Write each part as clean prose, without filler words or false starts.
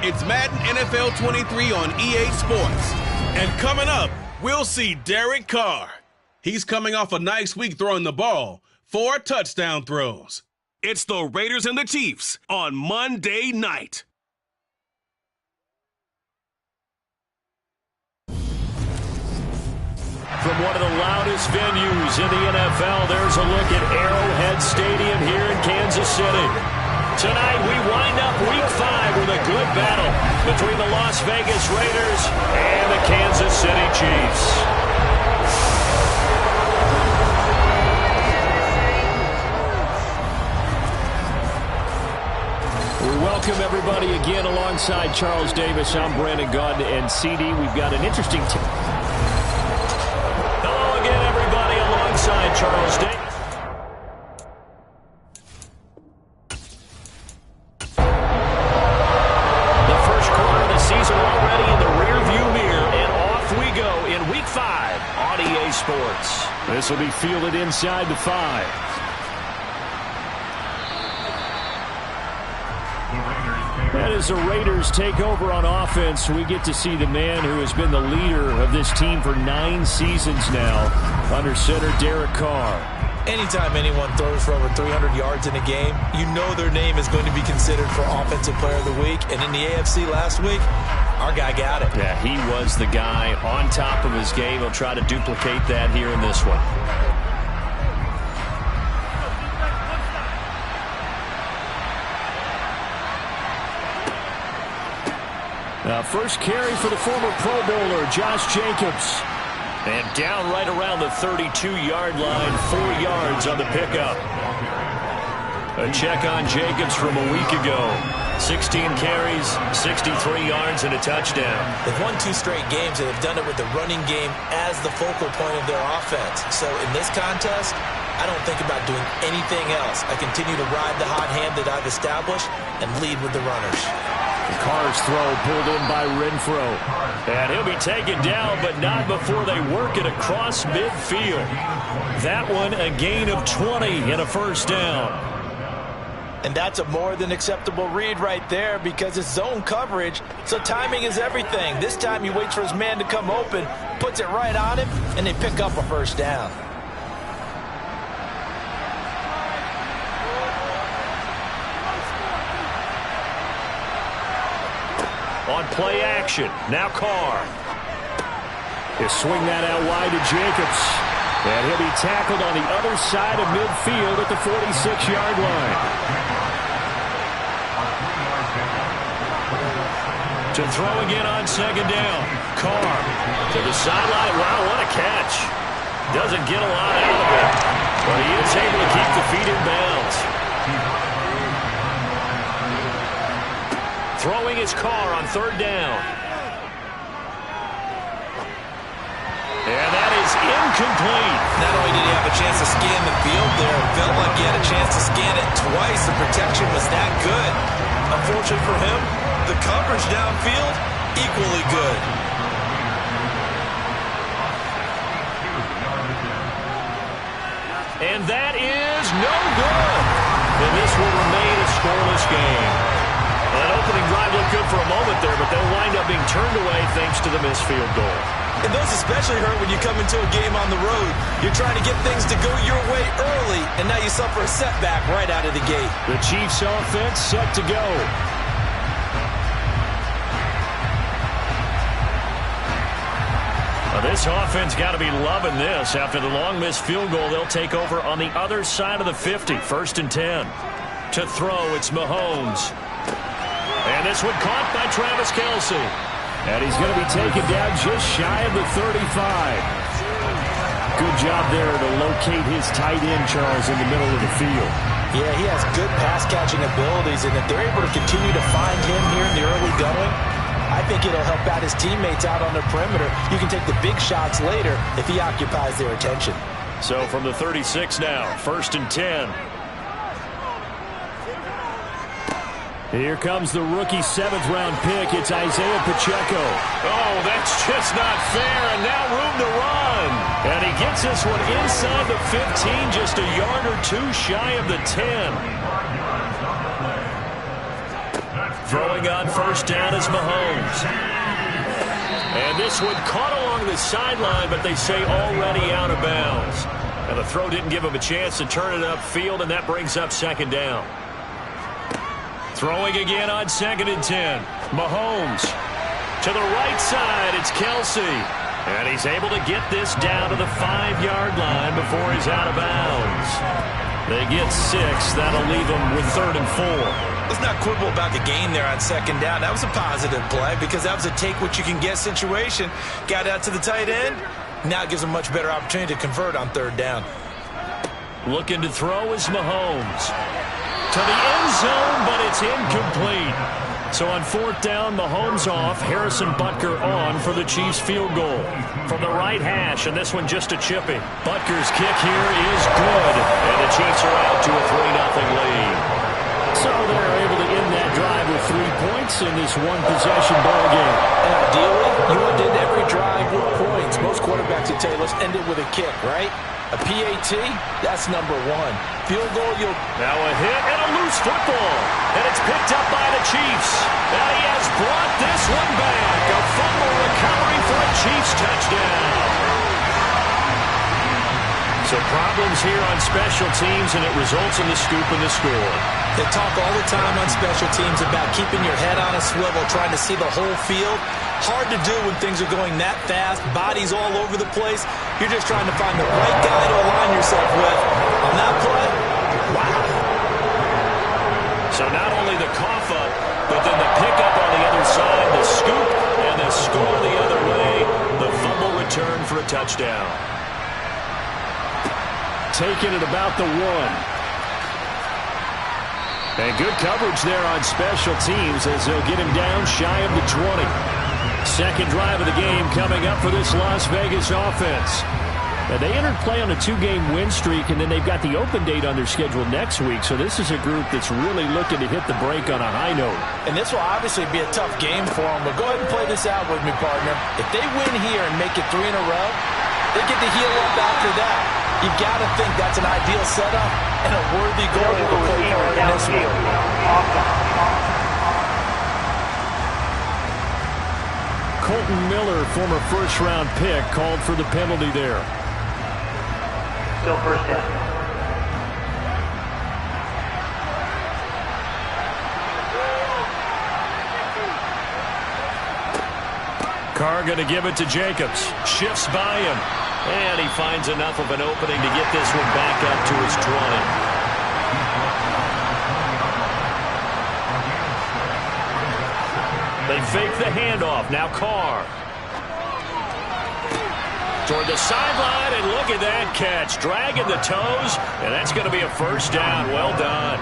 It's Madden NFL 23 on EA Sports. And coming up, we'll see Derek Carr. He's coming off a nice week throwing the ball, 4 touchdown throws. It's the Raiders and the Chiefs on Monday night. From one of the loudest venues in the NFL, there's a look at Arrowhead Stadium here in Kansas City. Tonight, we wind up Week 5 with a good battle between the Las Vegas Raiders and the Kansas City Chiefs. We welcome everybody again alongside Charles Davis. I'm Brandon Gunn, and CD, we've got an interesting team. Hello again, everybody, alongside Charles Davis. The first quarter of the season already in the rearview mirror, and off we go in Week 5 on EA Sports. This will be fielded inside the 5. And as the Raiders take over on offense, we get to see the man who has been the leader of this team for 9 seasons now, under center Derek Carr. Anytime anyone throws for over 300 yards in a game, you know their name is going to be considered for Offensive Player of the Week. And in the AFC last week, our guy got it. Yeah, he was the guy on top of his game. He'll try to duplicate that here in this one. First carry for the former Pro Bowler, Josh Jacobs. And down right around the 32-yard line, 4 yards on the pickup. A check on Jacobs from a week ago. 16 carries, 63 yards, and a touchdown. They've won 2 straight games, and they've done it with the running game as the focal point of their offense. So in this contest, I don't think about doing anything else. I continue to ride the hot hand that I've established and lead with the runners. Carr's throw pulled in by Renfro. And he'll be taken down, but not before they work it across midfield. That one a gain of 20 and a first down. And that's a more than acceptable read right there because it's zone coverage, so timing is everything. This time he waits for his man to come open, puts it right on him, and they pick up a first down. On play action, now Carr. He'll swing that out wide to Jacobs. And he'll be tackled on the other side of midfield at the 46-yard line. To throw again on second down. Carr to the sideline. Wow, what a catch. Doesn't get a lot out of it, but he is able to keep the feet in bounds. Throwing his Carr on third down. And that is incomplete. Not only did he have a chance to scan the field there, it felt like he had a chance to scan it twice. The protection was that good. Unfortunately for him, the coverage downfield, equally good. And that is no good. And this will remain a scoreless game. That opening drive looked good for a moment there, but they'll wind up being turned away thanks to the missed field goal. And those especially hurt when you come into a game on the road. You're trying to get things to go your way early, and now you suffer a setback right out of the gate. The Chiefs offense set to go. Well, this offense got to be loving this. After the long missed field goal, they'll take over on the other side of the 50, 1st and 10. To throw, it's Mahomes. And this one caught by Travis Kelce. And he's going to be taken down just shy of the 35. Good job there to locate his tight end, Charles, in the middle of the field. Yeah, he has good pass-catching abilities, and if they're able to continue to find him here in the early going, I think it'll help out his teammates out on the perimeter. You can take the big shots later if he occupies their attention. So from the 36 now, 1st and 10. Here comes the rookie 7th-round pick. It's Isaiah Pacheco. Oh, that's just not fair, and now room to run. And he gets this one inside the 15, just a yard or two shy of the 10. Throwing on first down is Mahomes. And this one caught along the sideline, but they say already out of bounds. And the throw didn't give him a chance to turn it upfield, and that brings up second down. Throwing again on 2nd and 10. Mahomes to the right side. It's Kelsey. And he's able to get this down to the 5-yard line before he's out of bounds. They get 6. That'll leave them with 3rd and 4. Let's not quibble about the gain there on 2nd down. That was a positive play because that was a take-what-you-can-get situation. Got out to the tight end. Now it gives them a much better opportunity to convert on 3rd down. Looking to throw is Mahomes. To the end zone, but it's incomplete. So on 4th down, Mahomes off. Harrison Butker on for the Chiefs field goal. From the right hash, and this one just a chipping. Butker's kick here is good. And the Chiefs are out to a 3-0 lead. So they're able to end that drive with 3 points in this one-possession ball game. And ideally, you want to end every drive with points. Most quarterbacks would tell you, let's end it with a kick, right? A PAT, that's number 1. Field goal, you'll... Now a hit and a loose football. And it's picked up by the Chiefs. And he has brought this one back. A fumble recovery for a Chiefs touchdown. So problems here on special teams, and it results in the scoop and the score. They talk all the time on special teams about keeping your head on a swivel, trying to see the whole field. Hard to do when things are going that fast, bodies all over the place. You're just trying to find the right guy to align yourself with. On that play, wow. So not only the cough up, but then the pickup on the other side, the scoop, and the score the other way. The fumble return for a touchdown. Taking it about the 1. And good coverage there on special teams as they'll get him down shy of the 20. Second drive of the game coming up for this Las Vegas offense. And they entered play on a 2-game win streak, and then they've got the open date on their schedule next week. So this is a group that's really looking to hit the break on a high note. And this will obviously be a tough game for them, but go ahead and play this out with me, partner. If they win here and make it 3 in a row, they get to heal up after that. You got to think that's an ideal setup and a worthy goal to play for in this one. Colton Miller, former first-round pick, called for the penalty there. Still first down. Carr going to give it to Jacobs. Shifts by him. And he finds enough of an opening to get this one back up to his 20. They fake the handoff. Now Carr. Toward the sideline, and look at that catch. Dragging the toes, and that's going to be a first down. Well done.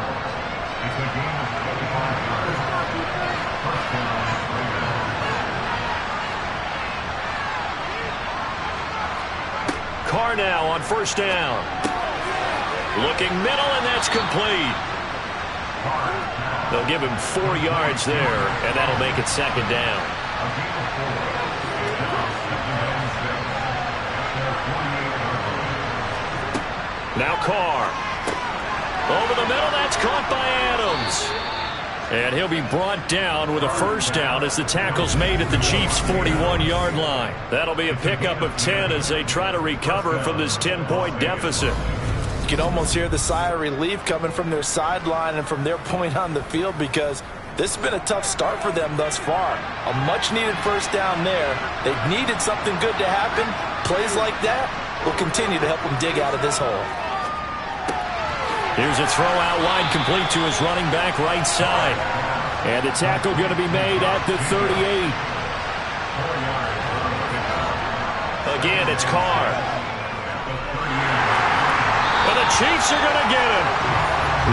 Carr now on first down. Looking middle, and that's complete. They'll give him 4 yards there, and that'll make it second down. Now Carr. Over the middle, that's caught by Adams. And he'll be brought down with a first down as the tackle's made at the Chiefs' 41-yard line. That'll be a pickup of 10 as they try to recover from this 10-point deficit. You can almost hear the sigh of relief coming from their sideline and from their point on the field because this has been a tough start for them thus far. A much-needed first down there. They've needed something good to happen. Plays like that will continue to help them dig out of this hole. Here's a throw out wide complete to his running back right side. And the tackle going to be made at the 38. Again, it's Carr. And the Chiefs are going to get him.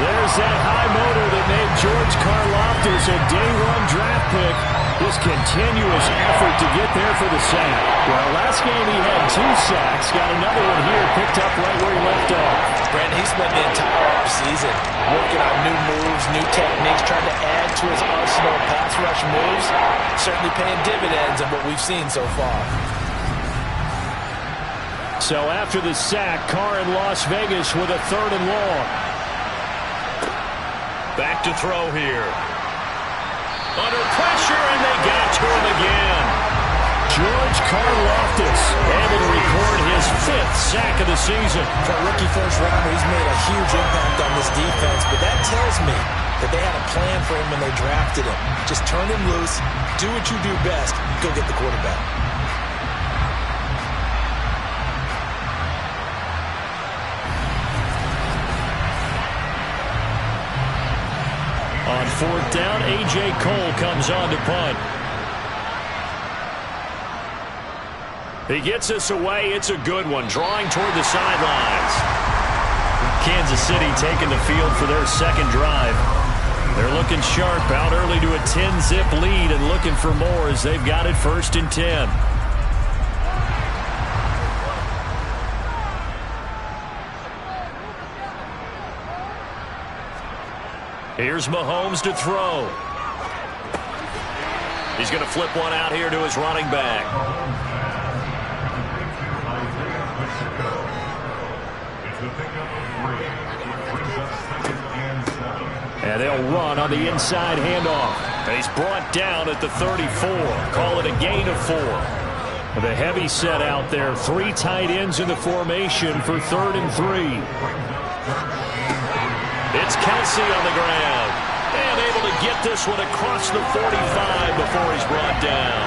There's that high motor that made George Karlaftis a day-one draft pick. This continuous effort to get there for the sack. Well, last game he had 2 sacks. Got another one here picked up right where he left off. Brandon, he spent the entire offseason working on new moves, new techniques, trying to add to his arsenal of pass rush moves. Certainly paying dividends in what we've seen so far. So after the sack, Carr in Las Vegas with a 3rd and long. Back to throw here. Under pressure, and they got to him again. George Karlaftis able to record his 5th sack of the season. For a rookie first rounder, he's made a huge impact on this defense, but that tells me that they had a plan for him when they drafted him. Just turn him loose, do what you do best, go get the quarterback. On 4th down, A.J. Cole comes on to punt. He gets us away. It's a good one, drawing toward the sidelines. Kansas City taking the field for their second drive. They're looking sharp, out early to a 10-zip lead and looking for more as they've got it 1st and 10. Here's Mahomes to throw. He's going to flip one out here to his running back. And they'll run on the inside handoff. And he's brought down at the 34. Call it a gain of 4. The heavy set out there. 3 tight ends in the formation for 3rd and 3. It's Kelsey on the ground. And able to get this one across the 45 before he's brought down.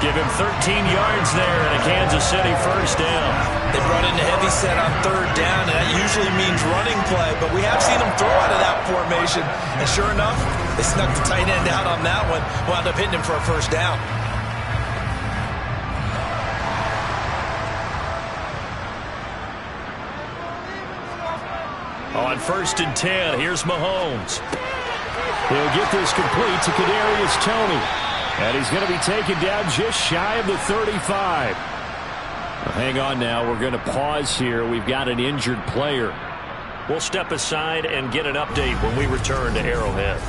Give him 13 yards there and a Kansas City 1st down. They brought in a heavy set on 3rd down, and that usually means running play, but we have seen them throw out of that formation. And sure enough, they snuck the tight end out on that one, wound up hitting him for a 1st down. On 1st and 10, here's Mahomes. He'll get this complete to Kadarius Toney. And he's going to be taken down just shy of the 35. Hang on now. We're going to pause here. We've got an injured player. We'll step aside and get an update when we return to Arrowhead.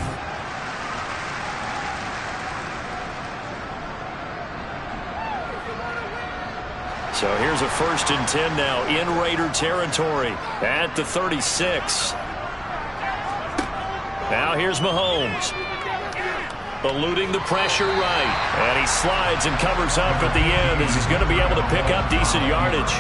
So here's a 1st and 10 now in Raider territory at the 36. Now here's Mahomes. Eluding the pressure right. And he slides and covers up at the end as he's going to be able to pick up decent yardage.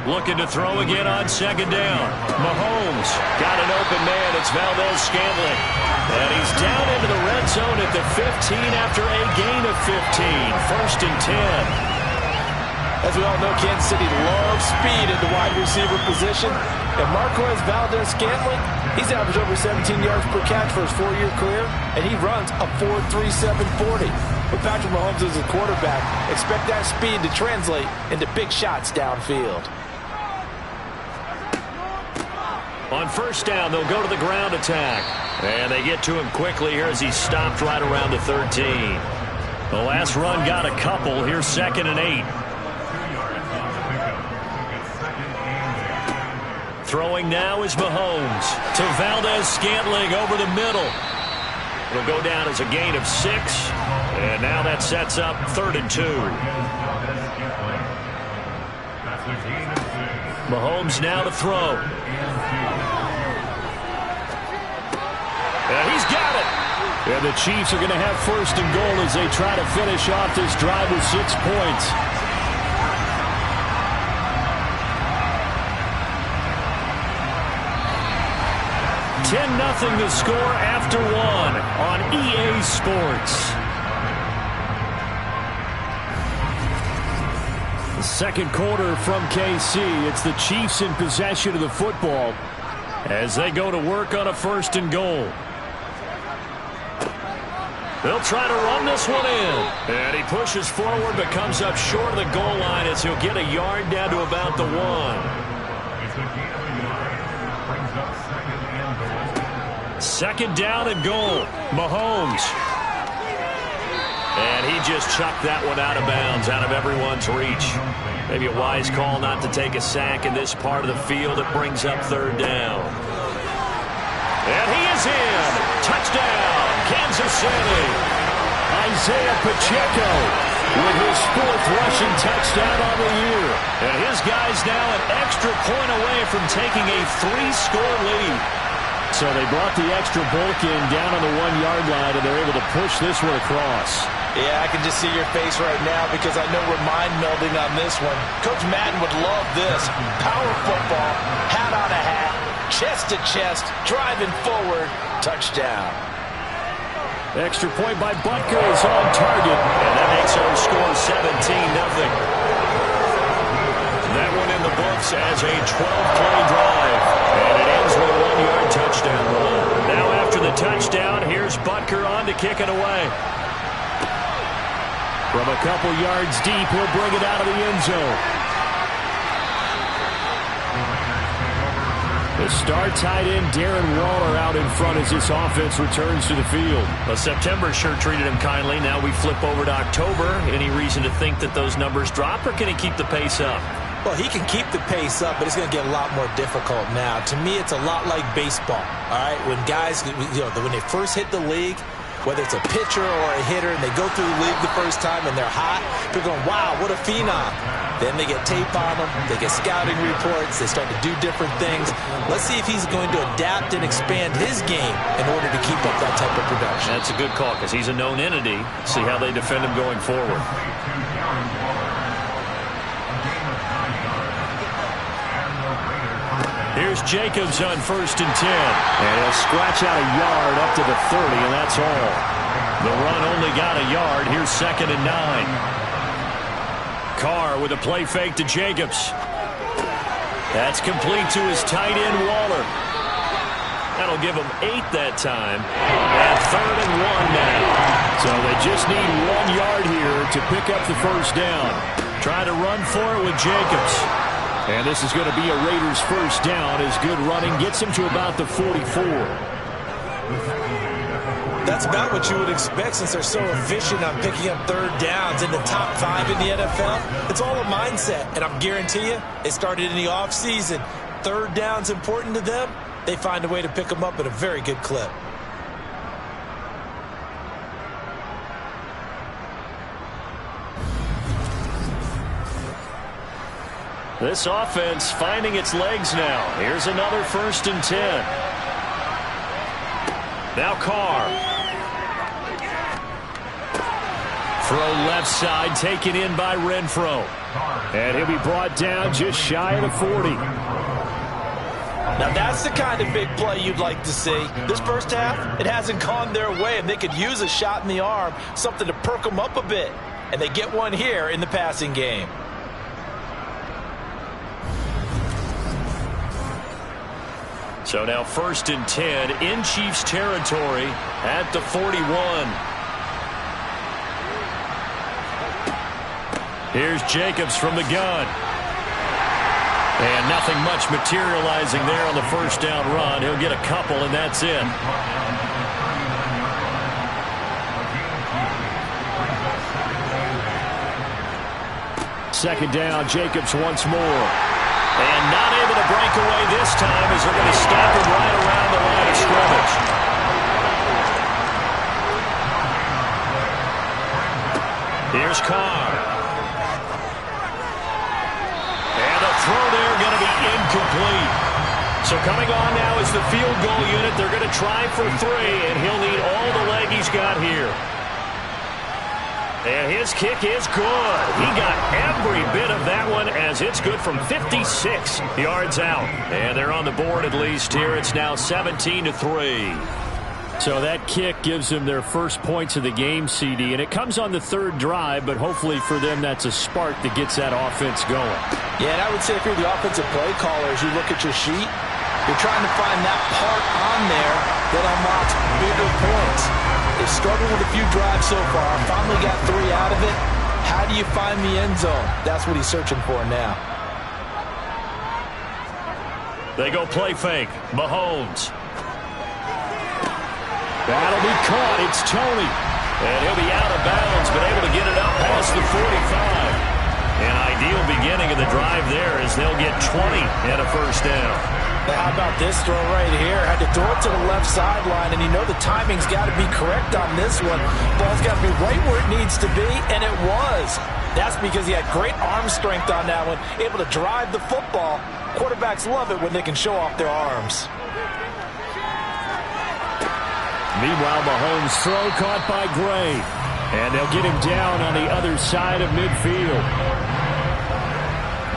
Looking to throw again on 2nd down. Mahomes got an open man. It's Valdez-Scantling. And he's down into the red zone at the 15 after a gain of 15. 1st and 10. As we all know, Kansas City loves speed at the wide receiver position. And Marquez Valdez-Scantling, he's averaged over 17 yards per catch for his 4-year career, and he runs a 4.37 40. With Patrick Mahomes as a quarterback, expect that speed to translate into big shots downfield. On 1st down, they'll go to the ground attack. And they get to him quickly here as he's stopped right around the 13. The last run got a couple. Here's 2nd and 8. Throwing now is Mahomes to Valdez-Scantling over the middle. It'll go down as a gain of 6. And now that sets up 3rd and 2. Mahomes now to throw. And he's got it. And the Chiefs are going to have 1st and goal as they try to finish off this drive with 6 points. $10-0 the score after 1 on EA Sports. The 2nd quarter from KC. It's the Chiefs in possession of the football as they go to work on a 1st and goal. They'll try to run this one in. And he pushes forward but comes up short of the goal line as he'll get a yard down to about the 1. 2nd down and goal. Mahomes. And he just chucked that one out of bounds, out of everyone's reach. Maybe a wise call not to take a sack in this part of the field. It brings up 3rd down. And he is in. Touchdown, Kansas City. Isaiah Pacheco with his 4th rushing touchdown on the year. And his guys now an extra point away from taking a 3-score lead. So they brought the extra bulk in down on the 1-yard line, and they're able to push this one across. Yeah, I can just see your face right now because I know we're mind melding on this one. Coach Madden would love this. Power football, hat on a hat, chest to chest, driving forward, touchdown. Extra point by Butker is on target, and that makes our score 17-0. That one in the books as a 12-play drive, and it ends with a 1-yard touchdown run. Now after the touchdown, here's Butker on to kick it away. From a couple yards deep, he'll bring it out of the end zone. The star tight end Darren Waller out in front as this offense returns to the field. Well, September sure treated him kindly. Now we flip over to October. Any reason to think that those numbers drop, or can he keep the pace up? Well, he can keep the pace up, but it's going to get a lot more difficult now. To me, it's a lot like baseball, all right? When guys, when they first hit the league, whether it's a pitcher or a hitter, and they go through the league the first time and they're hot, they're going, wow, what a phenom. Then they get tape on them, they get scouting reports, they start to do different things. Let's see if he's going to adapt and expand his game in order to keep up that type of production. That's a good call because he's a known entity. See how they defend him going forward. Here's Jacobs on 1st and 10. And he'll scratch out a yard up to the 30, and that's all. The run only got a yard. Here's 2nd and 9. Carr with a play fake to Jacobs. That's complete to his tight end, Waller. That'll give him 8 that time. And 3rd and 1 now. So they just need 1 yard here to pick up the first down. Try to run for it with Jacobs. And this is going to be a Raiders first down as good running gets him to about the 44. That's about what you would expect since they're so efficient on picking up 3rd downs in the top 5 in the NFL. It's all a mindset, and I guarantee you, it started in the offseason. 3rd down's important to them. They find a way to pick them up at a very good clip. This offense finding its legs now. Here's another 1st and 10. Now Carr. Throw left side, taken in by Renfro. And he'll be brought down just shy of the 40. Now that's the kind of big play you'd like to see. This first half, it hasn't gone their way, and they could use a shot in the arm, something to perk them up a bit. And they get one here in the passing game. So now 1st and 10 in Chiefs territory at the 41. Here's Jacobs from the gun. And nothing much materializing there on the first down run. He'll get a couple, and that's it. Second down, Jacobs once more. And not able to break away this time as they're going to stop him right around the line of scrimmage. Here's Carr. And a throw there going to be incomplete. So coming on now is the field goal unit. They're going to try for 3, and he'll need all the leg he's got here. And his kick is good. He got every bit of that one as it's good from 56 yards out. And they're on the board at least here. It's now 17-3. So that kick gives them their first points of the game, CD. And it comes on the 3rd drive, but hopefully for them that's a spark that gets that offense going. Yeah, and I would say if you're the offensive play caller, as you look at your sheet, you're trying to find that part on there that unlocks bigger points. They've struggled with a few drives so far. Finally got 3 out of it. How do you find the end zone? That's what he's searching for now. They go play fake. Mahomes. That'll be caught. It's Tony. And he'll be out of bounds, but able to get it up past the 45. An ideal beginning of the drive there as they'll get 20 and a first down. Now, how about this throw right here? Had to throw it to the left sideline, and you know the timing's got to be correct on this one. Ball's got to be right where it needs to be, and it was. That's because he had great arm strength on that one, able to drive the football. Quarterbacks love it when they can show off their arms. Meanwhile, Mahomes' throw caught by Gray. And they'll get him down on the other side of midfield.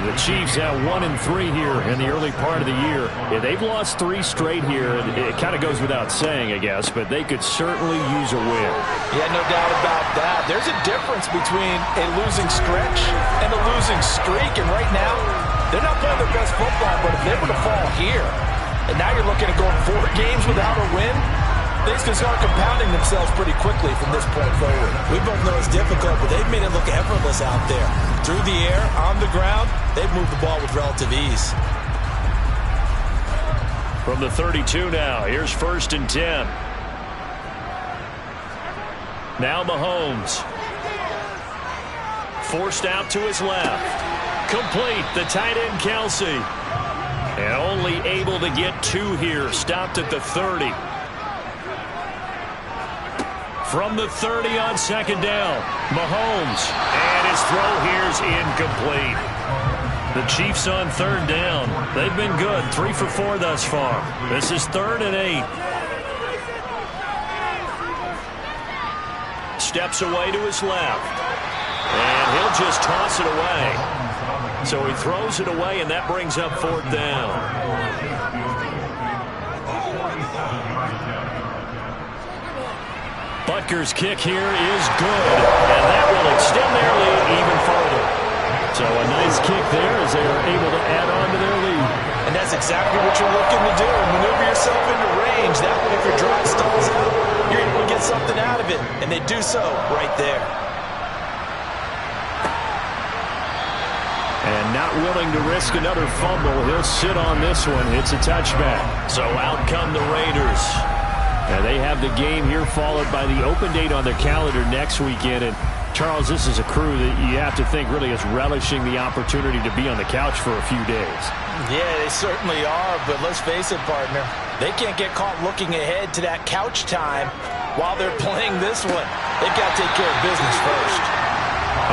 The Chiefs have 1-3 here in the early part of the year. Yeah, they've lost 3 straight here, and it kind of goes without saying, I guess, but they could certainly use a win. Yeah, no doubt about that. There's a difference between a losing stretch and a losing streak, and right now, they're not playing their best football, but if they were to fall here, and now you're looking at going 4 games without a win, things can start compounding themselves pretty quickly from this point forward. We both know it's difficult, but they've made it look effortless out there. Through the air, on the ground, they've moved the ball with relative ease. From the 32 now, here's 1st and 10. Now Mahomes. Forced out to his left. Complete, the tight end Kelsey. And only able to get 2 here, stopped at the 30. From the 30 on 2nd down, Mahomes. And his throw here's incomplete. The Chiefs on 3rd down. They've been good, 3 for 4 thus far. This is 3rd and 8. Steps away to his left. And he'll just toss it away. So he throws it away, and that brings up 4th down. Butker's kick here is good, and that will extend their lead even further. So a nice kick there as they are able to add on to their lead. And that's exactly what you're looking to do. Maneuver yourself into range. That way, if your drive stalls out, you're able to get something out of it. And they do so right there. And not willing to risk another fumble, he'll sit on this one. It's a touchback. So out come the Raiders. Now they have the game here followed by the open date on their calendar next weekend. And Charles, this is a crew that you have to think really is relishing the opportunity to be on the couch for a few days. Yeah, they certainly are, but let's face it, partner. They can't get caught looking ahead to that couch time while they're playing this one. They've got to take care of business first.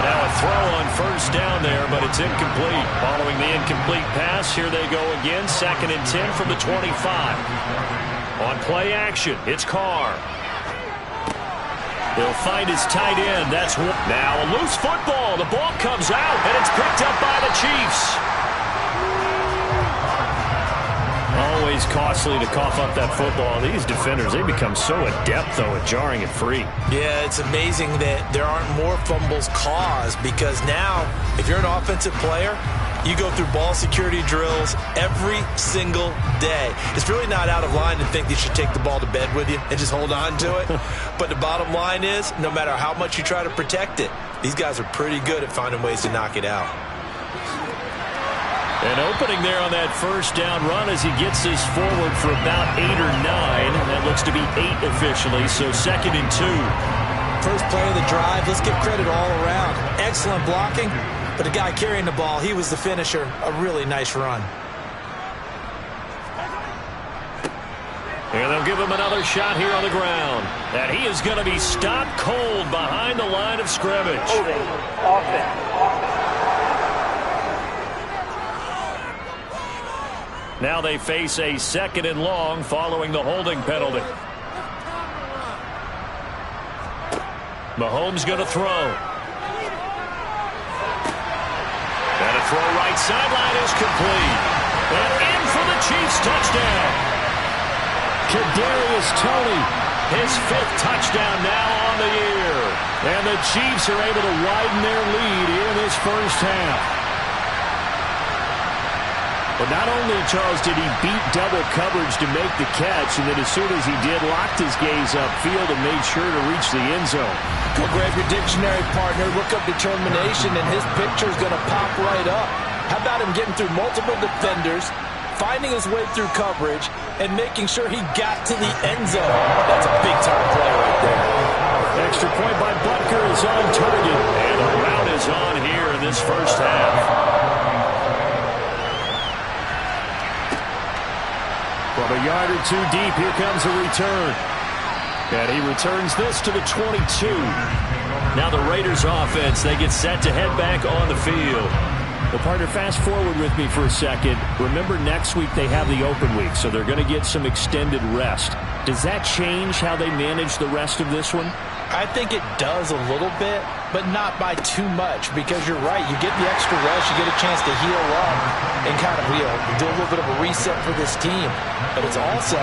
But now a throw on 1st down there, but it's incomplete. Following the incomplete pass, here they go again. 2nd and 10 from the 25. On play action, it's Carr. He'll find his tight end. That's one. Now a loose football. The ball comes out, and it's picked up by the Chiefs. Always costly to cough up that football. These defenders, they become so adept, though, at jarring it free. Yeah, it's amazing that there aren't more fumbles caused because now, if you're an offensive player, you go through ball security drills every single day. It's really not out of line to think you should take the ball to bed with you and just hold on to it. But the bottom line is, no matter how much you try to protect it, these guys are pretty good at finding ways to knock it out. An opening there on that 1st down run as he gets this forward for about 8 or 9. That looks to be 8 officially, so 2nd and 2. First play of the drive, let's give credit all around. Excellent blocking. But the guy carrying the ball, he was the finisher. A really nice run. And they'll give him another shot here on the ground. And he is going to be stopped cold behind the line of scrimmage. Holding. Offense. Now they face a 2nd and long following the holding penalty. Mahomes going to throw. And a throw right sideline is complete. And in for the Chiefs touchdown. Kadarius Toney, his 5th touchdown now on the year. And the Chiefs are able to widen their lead here in this 1st half. But not only, Charles, did he beat double coverage to make the catch, and then as soon as he did, locked his gaze upfield and made sure to reach the end zone. Go grab your dictionary, partner. Look up determination, and his picture is going to pop right up. How about him getting through multiple defenders, finding his way through coverage, and making sure he got to the end zone? That's a big-time play right there. Extra point by Butker is on target, and the rout is on here in this 1st half. From a yard or 2 deep, here comes a return. And he returns this to the 22. Now the Raiders offense, they get set to head back on the field. Well, partner, fast forward with me for a second. Remember, next week they have the open week, so they're going to get some extended rest. Does that change how they manage the rest of this one? I think it does a little bit, but not by too much, because you're right. You get the extra rest, you get a chance to heal up and kind of do a little bit of a reset for this team. But it's also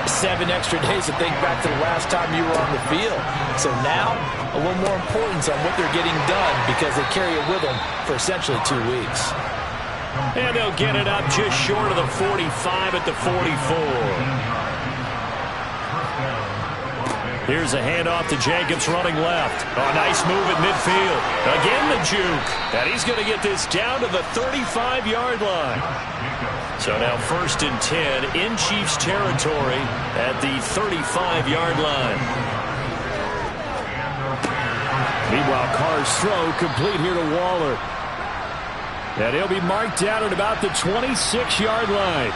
7 extra days to think back to the last time you were on the field. So now, a little more importance on what they're getting done, because they carry it with them for essentially 2 weeks. And they'll get it up just short of the 45 at the 44. Here's a handoff to Jacobs running left. Oh, nice move at midfield. Again the juke. And he's going to get this down to the 35-yard line. So now 1st and 10 in Chiefs territory at the 35-yard line. Meanwhile, Carr's throw complete here to Waller. And he'll be marked down at about the 26-yard line.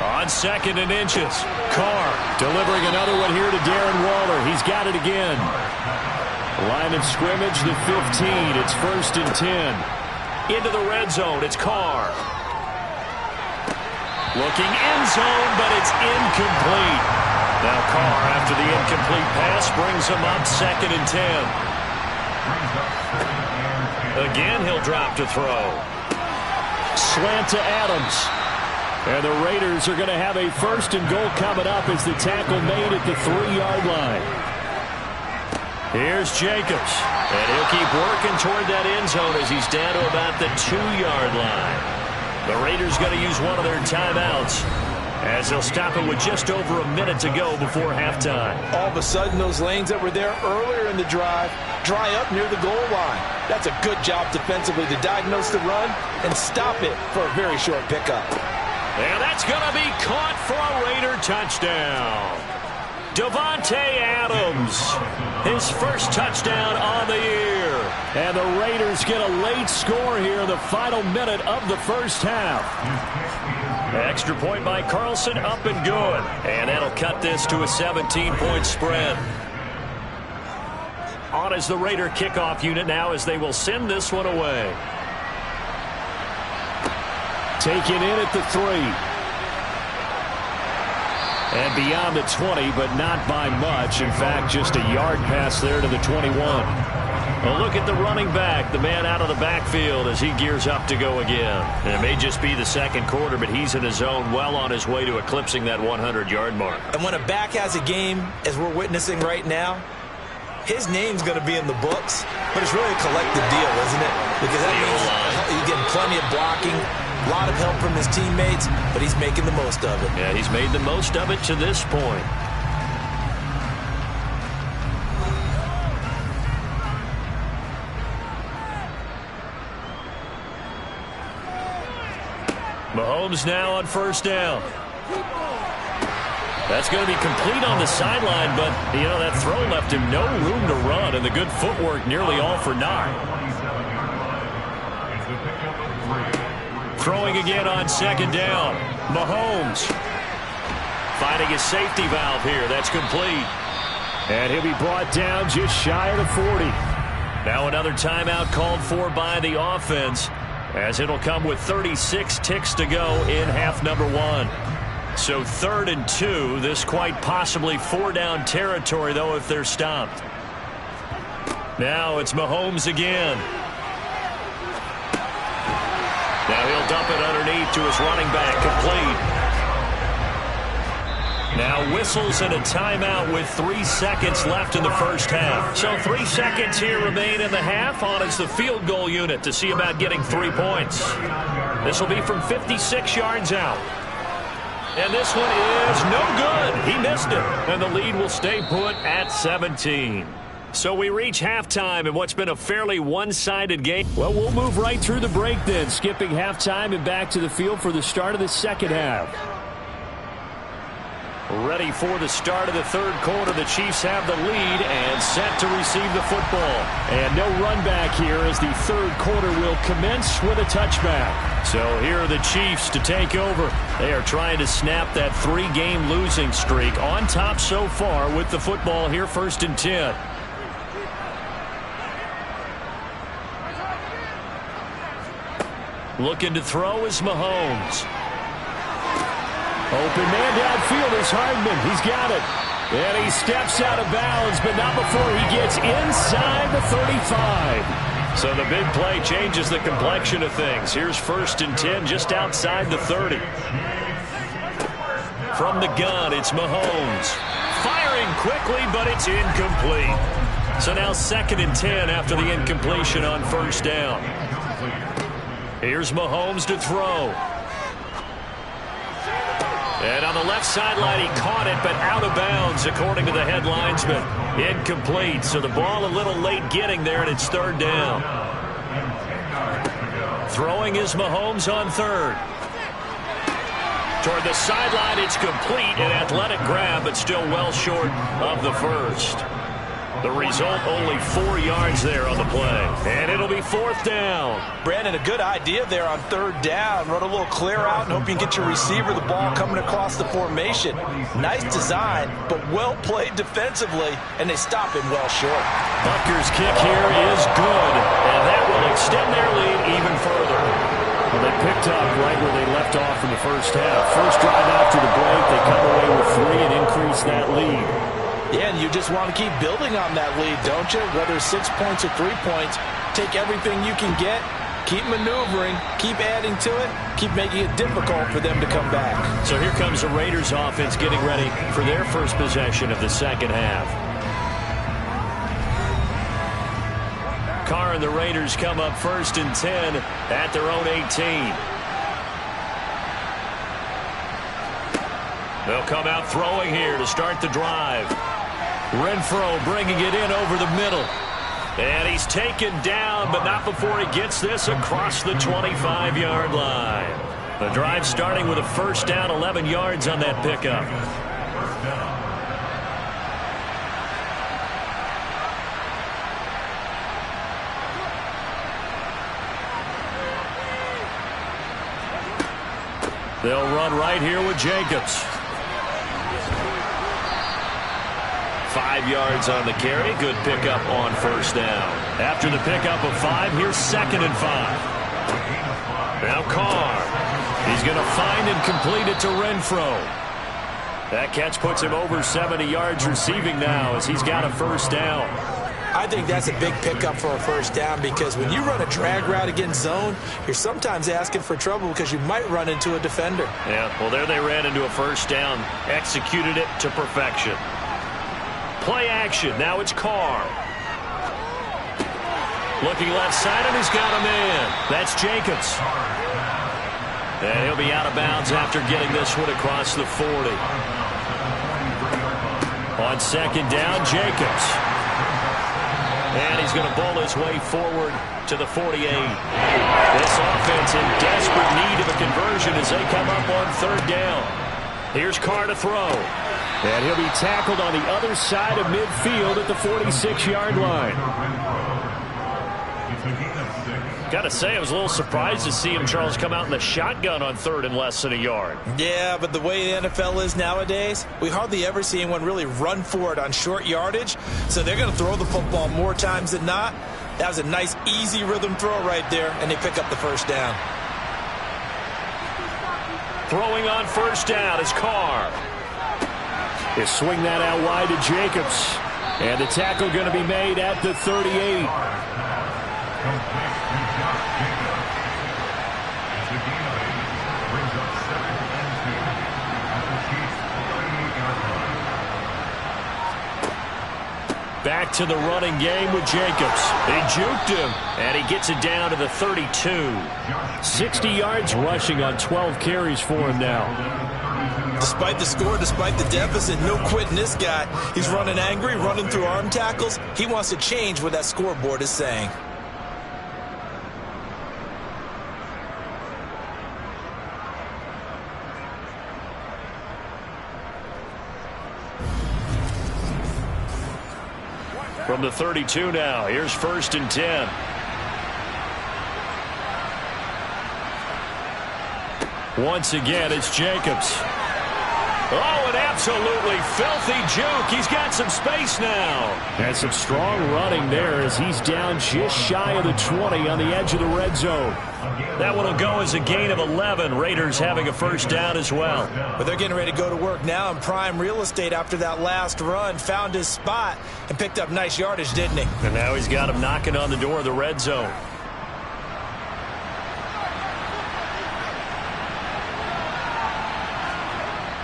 On 2nd and inches. Carr delivering another one here to Darren Waller. He's got it again. Line of scrimmage, the 15. It's 1st and 10. Into the red zone. It's Carr. Looking end zone, but it's incomplete. Now Carr, after the incomplete pass, brings him up 2nd and 10. Again, he'll drop to throw. Slant to Adams. And the Raiders are going to have a 1st and goal coming up as the tackle made at the 3-yard line. Here's Jacobs. And he'll keep working toward that end zone as he's down to about the 2-yard line. The Raiders going to use one of their timeouts as they'll stop it with just over a minute to go before halftime. All of a sudden, those lanes that were there earlier in the drive dry up near the goal line. That's a good job defensively to diagnose the run and stop it for a very short pickup. And that's going to be caught for a Raider touchdown. Davante Adams, his first touchdown on the year. And the Raiders get a late score here in the final minute of the first half. Extra point by Carlson, up and good. And that'll cut this to a 17-point spread. On as the Raider kickoff unit now as they will send this one away. Taken in at the 3. And beyond the 20, but not by much. In fact, just a yard pass there to the 21. Well, look at the running back, the man out of the backfield as he gears up to go again. And it may just be the second quarter, but he's in his zone, well on his way to eclipsing that 100-yard mark. And when a back has a game, as we're witnessing right now, his name's going to be in the books, but it's really a collective deal, isn't it? Because that means he's getting plenty of blocking, a lot of help from his teammates, but he's making the most of it. Yeah, he's made the most of it to this point. Mahomes now on 1st down. That's going to be complete on the sideline, but, you know, that throw left him no room to run, and the good footwork nearly all for naught. Throwing again on 2nd down. Mahomes finding his safety valve here. That's complete. And he'll be brought down just shy of the 40. Now another timeout called for by the offense, as it'll come with 36 ticks to go in half number 1. So 3rd and 2. This quite possibly 4-down territory, though, if they're stopped. Now it's Mahomes again. Now he'll dump it underneath to his running back, complete. Now whistles and a timeout with 3 seconds left in the first half. So 3 seconds here remain in the half on as the field goal unit to see about getting 3 points. This will be from 56 yards out. And this one is no good. He missed it. And the lead will stay put at 17. So we reach halftime in what's been a fairly one-sided game. Well, we'll move right through the break then, skipping halftime and back to the field for the start of the second half. Ready for the start of the third quarter. The Chiefs have the lead and set to receive the football. And no run back here as the third quarter will commence with a touchback. So here are the Chiefs to take over. They are trying to snap that 3-game losing streak. On top so far with the football here, 1st and 10. Looking to throw is Mahomes. Open man downfield is Hardman. He's got it. And he steps out of bounds, but not before he gets inside the 35. So the big play changes the complexion of things. Here's 1st and 10 just outside the 30. From the gun, it's Mahomes. Firing quickly, but it's incomplete. So now 2nd and 10 after the incompletion on 1st down. Here's Mahomes to throw. And on the left sideline, he caught it, but out of bounds, according to the head linesman. Incomplete, so the ball a little late getting there, and it's 3rd down. Throwing is Mahomes on 3rd. Toward the sideline, it's complete, an athletic grab, but still well short of the 1st. The result, only 4 yards there on the play. And it'll be 4th down. Brandon, a good idea there on 3rd down. Run a little clear out and hope you can get your receiver the ball coming across the formation. Nice design, but well played defensively, and they stop him well short. Butker's kick here is good, and that will extend their lead even further. Well, they picked up right where they left off in the 1st half. First drive after the break, they come away with 3 and increase that lead. Yeah, and you just want to keep building on that lead, don't you? Whether it's 6 points or 3 points, take everything you can get, keep maneuvering, keep adding to it, keep making it difficult for them to come back. So here comes the Raiders offense getting ready for their first possession of the 2nd half. Carr and the Raiders come up 1st and 10 at their own 18. They'll come out throwing here to start the drive. Renfro bringing it in over the middle. And he's taken down, but not before he gets this across the 25-yard line. The drive starting with a 1st down, 11 yards on that pickup. They'll run right here with Jacobs. 5 yards on the carry. Good pickup on 1st down. After the pickup of 5, here's 2nd and 5. Now Carr. He's going to find and complete it to Renfro. That catch puts him over 70 yards receiving now as he's got a 1st down. I think that's a big pickup for a 1st down because when you run a drag route against zone, you're sometimes asking for trouble because you might run into a defender. Yeah, well, there they ran into a 1st down, executed it to perfection. Play action. Now it's Carr. Looking left side, and he's got a man. That's Jacobs. And he'll be out of bounds after getting this one across the 40. On 2nd down, Jacobs. And he's going to bowl his way forward to the 48. This offense in desperate need of a conversion as they come up on 3rd down. Here's Carr to throw. And he'll be tackled on the other side of midfield at the 46-yard line. Got to say, I was a little surprised to see him, Charles, come out in the shotgun on 3rd and less than a yard. Yeah, but the way the NFL is nowadays, we hardly ever see anyone really run for it on short yardage. So they're going to throw the football more times than not. That was a nice, easy rhythm throw right there, and they pick up the 1st down. Throwing on 1st down is Carr. They swing that out wide to Jacobs. And the tackle going to be made at the 38. Back to the running game with Jacobs. They juked him, and he gets it down to the 32. 60 yards rushing on 12 carries for him now. Despite the score, despite the deficit, no quitting this guy. He's running angry, running through arm tackles. He wants to change what that scoreboard is saying. From the 32 now, here's 1st and 10. Once again, it's Jacobs. Oh, an absolutely filthy juke. He's got some space now. And some strong running there as he's down just shy of the 20 on the edge of the red zone. That one will go as a gain of 11. Raiders having a first down as well. But they're getting ready to go to work now in prime real estate after that last run. Found his spot and picked up nice yardage, didn't he? And now he's got him knocking on the door of the red zone.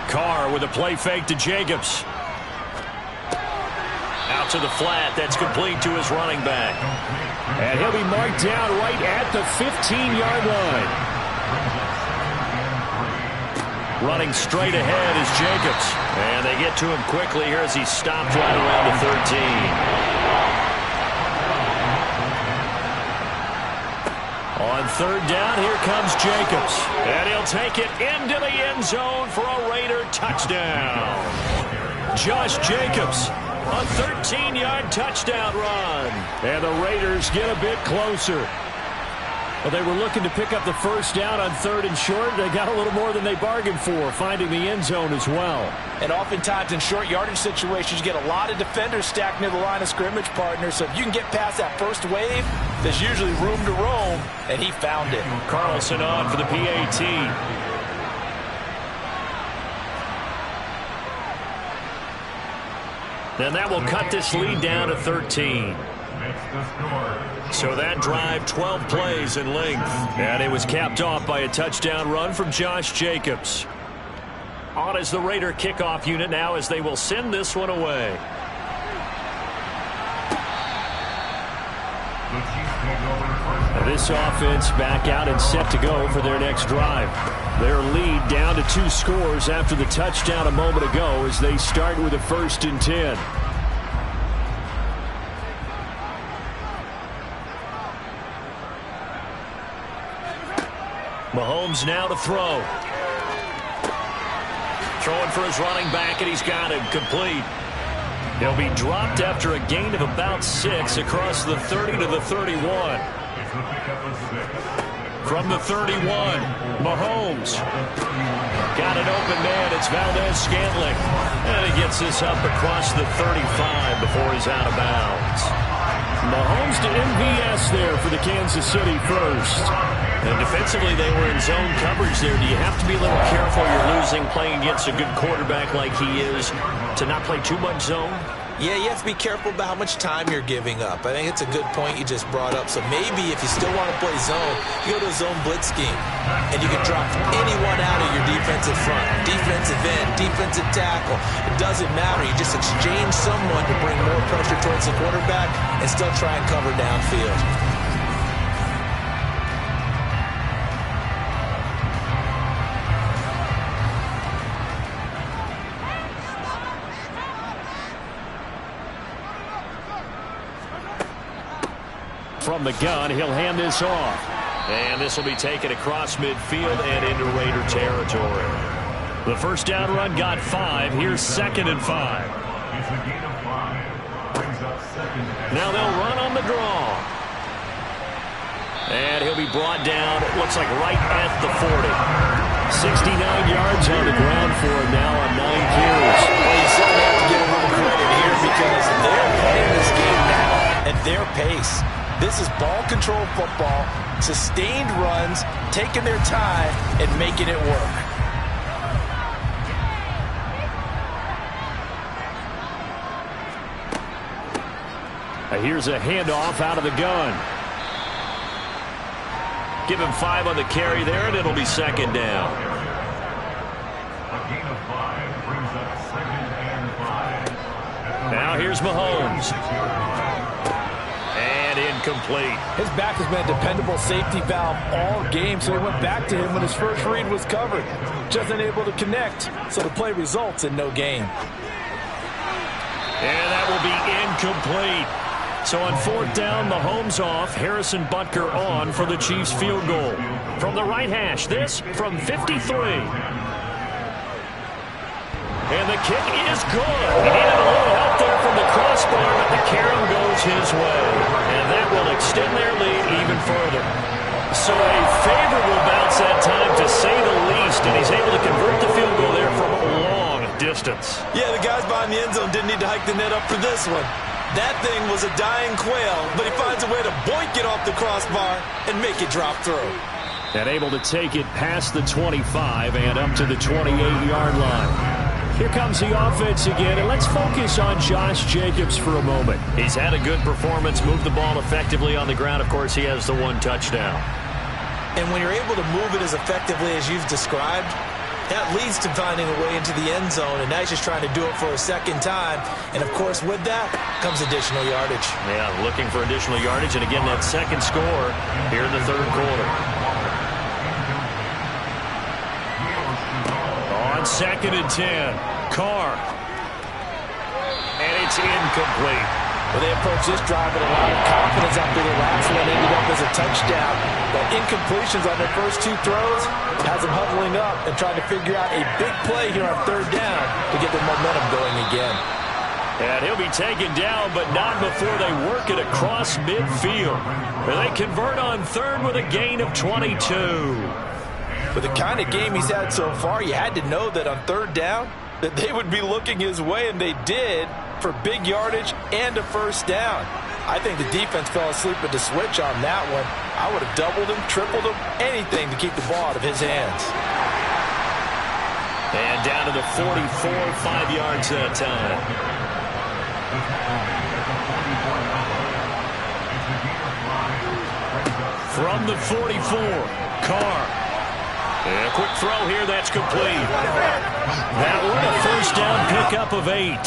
Carr with a play fake to Jacobs. Out to the flat. That's complete to his running back. And he'll be marked down right at the 15-yard line. Running straight ahead is Jacobs. And they get to him quickly here as he's stopped right around the 13. On third down, here comes Jacobs. And he'll take it into the end zone for a Raider touchdown. Josh Jacobs, a 13-yard touchdown run. And the Raiders get a bit closer. Well, they were looking to pick up the first down on third and short. They got a little more than they bargained for, finding the end zone as well. And oftentimes in short yardage situations, you get a lot of defenders stacked near the line of scrimmage, partner. So if you can get past that first wave, there's usually room to roam, and he found it. Carlson on for the PAT. And that will cut this lead down to 13. So that drive, 12 plays in length. And it was capped off by a touchdown run from Josh Jacobs. On as the Raider kickoff unit now as they will send this one away. This offense back out and set to go for their next drive. Their lead down to 2 scores after the touchdown a moment ago as they start with a 1st and 10. Mahomes now to throw. Throwing for his running back, and he's got him complete. He'll be dropped after a gain of about 6 across the 30 to the 31. From the 31, Mahomes. Got an open man. It's Valdez-Scantling. And he gets this up across the 35 before he's out of bounds. Mahomes to MVS there for the Kansas City first. And defensively, they were in zone coverage there. Do you have to be a little careful? You're losing, playing against a good quarterback like he is, to not play too much zone? Yeah, you have to be careful about how much time you're giving up. I think it's a good point you just brought up. So maybe if you still want to play zone, you go to a zone blitz scheme. And you can drop anyone out of your defensive front. Defensive end, defensive tackle. It doesn't matter. You just exchange someone to bring more pressure towards the quarterback and still try and cover downfield. From the gun, he'll hand this off. And this will be taken across midfield and into Raider territory. The first down run got 5. Here's 2nd and 5. Now they'll run on the draw. And he'll be brought down, it looks like right at the 40. 69 yards on the ground for him now on 9 carries. Well, you certainly have to give a little credit here because they're playing this game now at their pace. This is ball control football, sustained runs, taking their time, and making it work. Here's a handoff out of the gun. Give him 5 on the carry there, and it'll be 2nd down. Now here's Mahomes. And incomplete. His back has been a dependable safety valve all game, so he went back to him when his first read was covered. Just unable to connect, so the play results in no gain. And that will be incomplete. So on 4th down, Mahomes off, Harrison Butker on for the Chiefs field goal. From the right hash, this from 53. And the kick is good. He needed a little help there from the crossbar, but the carom goes his way. And that will extend their lead even further. So a favorable bounce that time, to say the least. And he's able to convert the field goal there from long distance. Yeah, the guys behind the end zone didn't need to hike the net up for this one. That thing was a dying quail, but he finds a way to boink it off the crossbar and make it drop through. And able to take it past the 25 and up to the 28-yard line. Here comes the offense again, and let's focus on Josh Jacobs for a moment. He's had a good performance, moved the ball effectively on the ground. Of course, he has the one touchdown. And when you're able to move it as effectively as you've described, that leads to finding a way into the end zone, and now he's just trying to do it for a second time. And, of course, with that comes additional yardage. Yeah, looking for additional yardage, and again, that second score here in the third quarter. On 2nd and 10, Carr. And it's incomplete. Well, they approached this drive with a lot of confidence after the last one ended up as a touchdown. But incompletions on their first two throws has them huddling up and trying to figure out a big play here on third down to get their momentum going again. And he'll be taken down, but not before they work it across midfield. Where they convert on third with a gain of 22. With the kind of game he's had so far, you had to know that on third down that they would be looking his way, and they did, for big yardage and a first down. I think the defense fell asleep at the switch on that one. I would have doubled him, tripled him, anything to keep the ball out of his hands. And down to the 44, 5 yards that time. From the 44, Carr. And a quick throw here, that's complete. That one, a first down pickup of 8.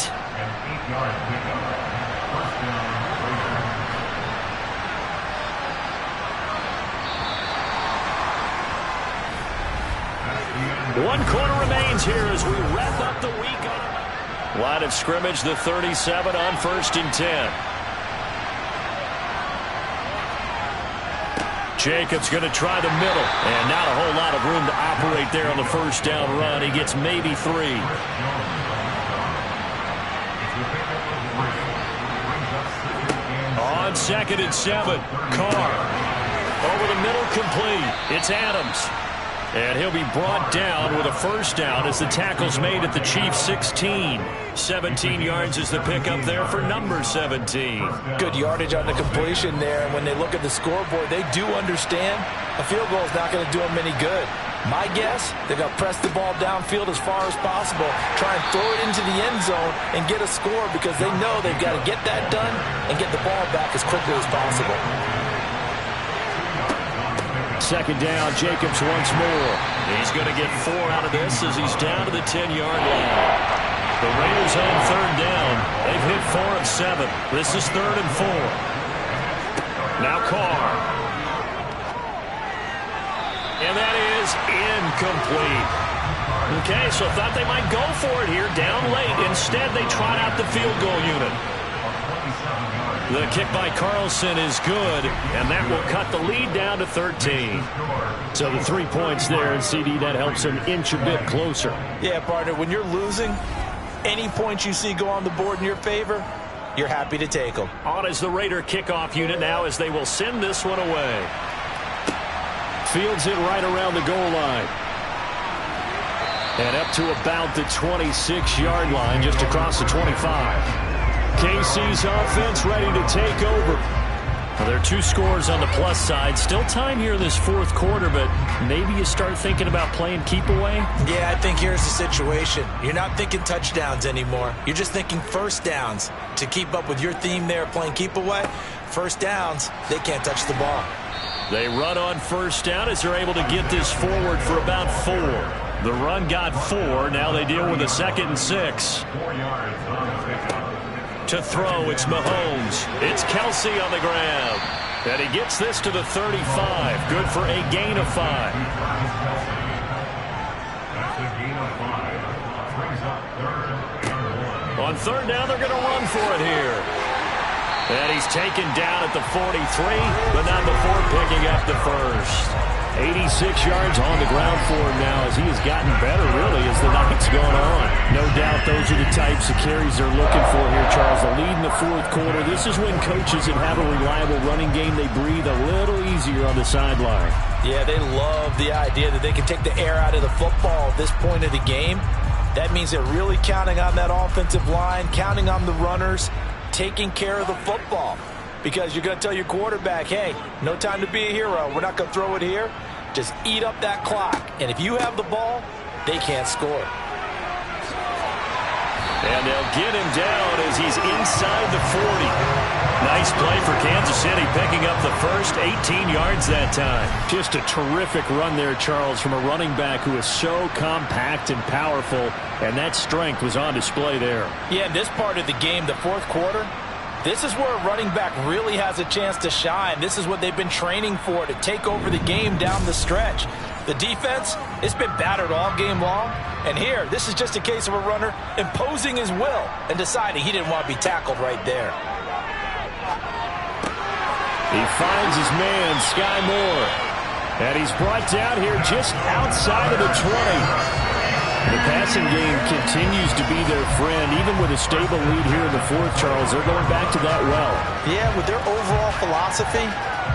One quarter remains here as we wrap up the week on line of scrimmage, the 37 on 1st and 10. Jacobs going to try the middle, and not a whole lot of room to operate there on the first down run. He gets maybe 3. On 2nd and 7, Carr. Over the middle, complete. It's Adams. And he'll be brought down with a first down as the tackle's made at the Chiefs' 16. 17 yards is the pickup there for number 17. Good yardage on the completion there. And when they look at the scoreboard, they do understand a field goal is not going to do them any good. My guess, they're going to press the ball downfield as far as possible, try and throw it into the end zone and get a score because they know they've got to get that done and get the ball back as quickly as possible. Second down, Jacobs once more. He's going to get 4 out of this as he's down to the 10-yard line. The Raiders on third down. They've hit 4 of 7. This is 3rd and 4. Now Carr. And that is incomplete. Okay, so thought they might go for it here, down late. Instead, they trot out the field goal unit. The kick by Carlson is good, and that will cut the lead down to 13. So the 3 points there, and CD, that helps them inch a bit closer. Yeah, partner, when you're losing, any points you see go on the board in your favor, you're happy to take them. On is the Raider kickoff unit now as they will send this one away. Fields it right around the goal line. And up to about the 26-yard line, just across the 25. KC's offense ready to take over. Well, there are 2 scores on the plus side. Still time here in this 4th quarter, but maybe you start thinking about playing keep away? Yeah, I think here's the situation. You're not thinking touchdowns anymore. You're just thinking first downs. To keep up with your theme there, playing keep away, first downs, they can't touch the ball. They run on first down as they're able to get this forward for about 4. The run got 4. Now they deal with a 2nd and 6. To throw, it's Mahomes. It's Kelsey on the ground. And he gets this to the 35. Good for a gain of 5. On third down, they're going to run for it here. And he's taken down at the 43, but not before picking up the first. 86 yards on the ground for him now as he has gotten better, really, as the night's gone on. No doubt those are the types of carries they're looking for here, Charles. The lead in the 4th quarter. This is when coaches that have a reliable running game, they breathe a little easier on the sideline. Yeah, they love the idea that they can take the air out of the football at this point of the game. That means they're really counting on that offensive line, counting on the runners, taking care of the football. Because you're going to tell your quarterback, hey, no time to be a hero. We're not going to throw it here. Just eat up that clock. And if you have the ball, they can't score. And they'll get him down as he's inside the 40. Nice play for Kansas City, picking up the first 18 yards that time. Just a terrific run there, Charles, from a running back who is so compact and powerful, and that strength was on display there. Yeah, in this part of the game, the fourth quarter, this is where a running back really has a chance to shine. This is what they've been training for, to take over the game down the stretch. The defense, it's been battered all game long. And here, this is just a case of a runner imposing his will and deciding he didn't want to be tackled right there. He finds his man, Sky Moore. And he's brought down here just outside of the 20. The passing game continues to be their friend. Even with a stable lead here in the fourth, Charles, they're going back to that well. Yeah, with their overall philosophy,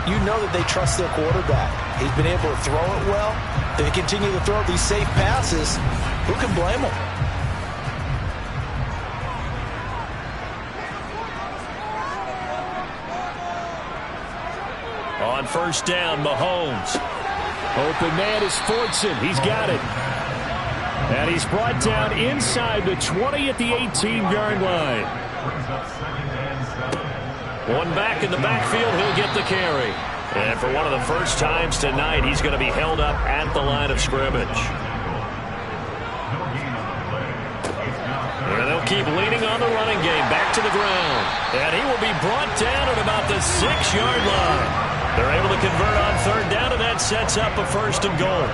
you know that they trust their quarterback. He's been able to throw it well. They continue to throw these safe passes. Who can blame them? On first down, Mahomes. Open man is Fortson. He's got it. And he's brought down inside the 20 at the 18-yard line. One back in the backfield, he'll get the carry. And for one of the first times tonight, he's going to be held up at the line of scrimmage. And they'll keep leaning on the running game, back to the ground. And he will be brought down at about the 6-yard line. They're able to convert on third down, and that sets up a first and goal.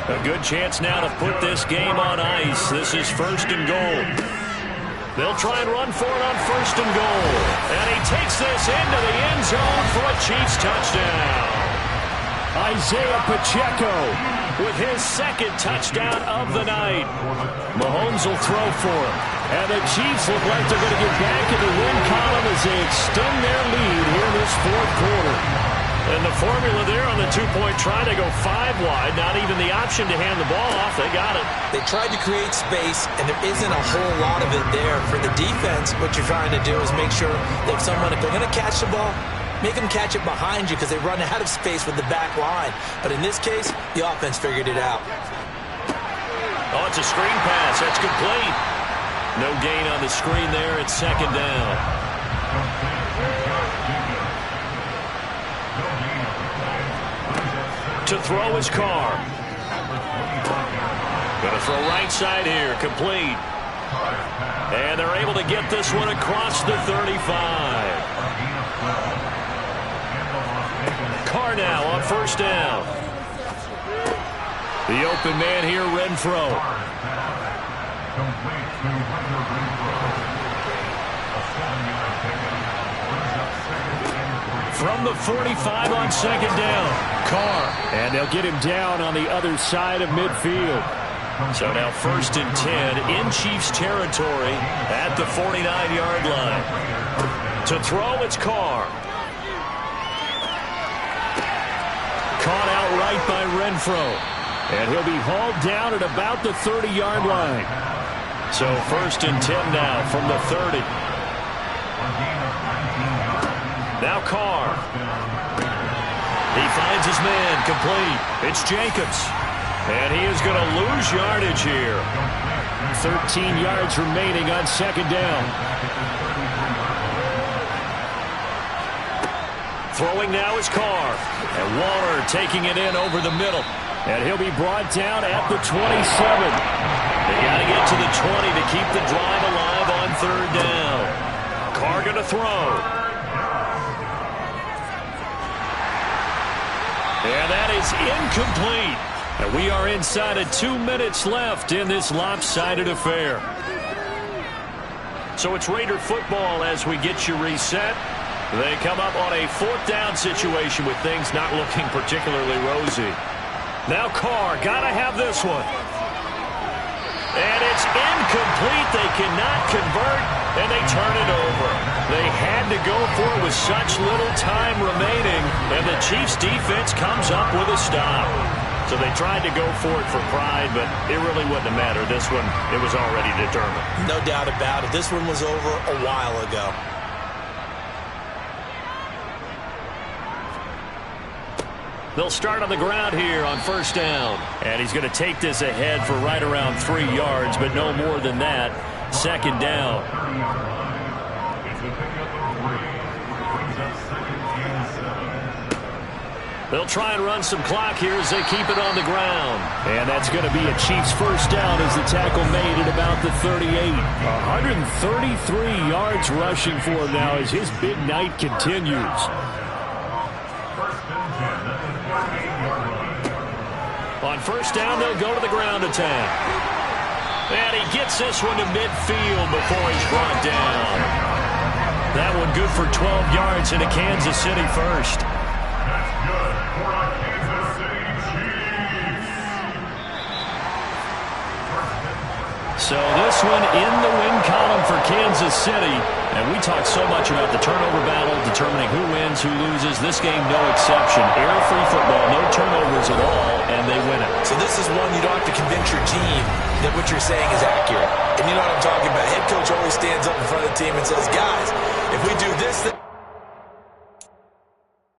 A good chance now to put this game on ice. This is first and goal. They'll try and run for it on first and goal. And he takes this into the end zone for a Chiefs touchdown. Isaiah Pacheco with his second touchdown of the night. Mahomes will throw for him. And the Chiefs look like they're going to get back in the win column as they extend their lead here in this fourth quarter. And the formula there on the two-point try, they go 5 wide. Not even the option to hand the ball off. They got it. They tried to create space, and there isn't a whole lot of it there. For the defense, what you're trying to do is make sure that someone, if they're going to catch the ball, make them catch it behind you because they run out of space with the back line. But in this case, the offense figured it out. Oh, it's a screen pass. That's complete. No gain on the screen there. It's second down. To throw his car. Going to throw right side here. Complete. And they're able to get this one across the 35. Carr now on first down. The open man here, Renfro. From the 45 on second down. Carr. And they'll get him down on the other side of midfield. So now first and 10 in Chiefs territory at the 49-yard line. To throw, it's Carr. Caught out right by Renfro. And he'll be hauled down at about the 30-yard line. So first and 10 now from the 30. Now Carr. He finds his man, complete. It's Jacobs. And he is going to lose yardage here. 13 yards remaining on second down. Throwing now is Carr. And Waller taking it in over the middle. And he'll be brought down at the 27. They got to get to the 20 to keep the drive alive on third down. Carr going to throw. And that is incomplete. And we are inside of 2 minutes left in this lopsided affair. So it's Raider football as we get you reset. They come up on a fourth down situation with things not looking particularly rosy. Now Carr, gotta have this one. And it's incomplete. They cannot convert, and they turn it over. They had to go for it with such little time remaining, and the Chiefs defense comes up with a stop. So they tried to go for it for pride, but it really wouldn't have mattered. This one, it was already determined. No doubt about it. This one was over a while ago. They'll start on the ground here on first down. And he's going to take this ahead for right around 3 yards, but no more than that. Second down. They'll try and run some clock here as they keep it on the ground. And that's going to be a Chiefs first down as the tackle made at about the 38. 133 yards rushing for him now as his big night continues. On first down, they'll go to the ground attack. And he gets this one to midfield before he's brought down. That one good for 12 yards into Kansas City first. So this one in the win column for Kansas City. And we talked so much about the turnover battle, determining who wins, who loses. This game, no exception. Error-free football, no turnovers at all, and they win it. So this is one you don't have to convince your team that what you're saying is accurate. And you know what I'm talking about. Head coach always stands up in front of the team and says, guys, if we do this,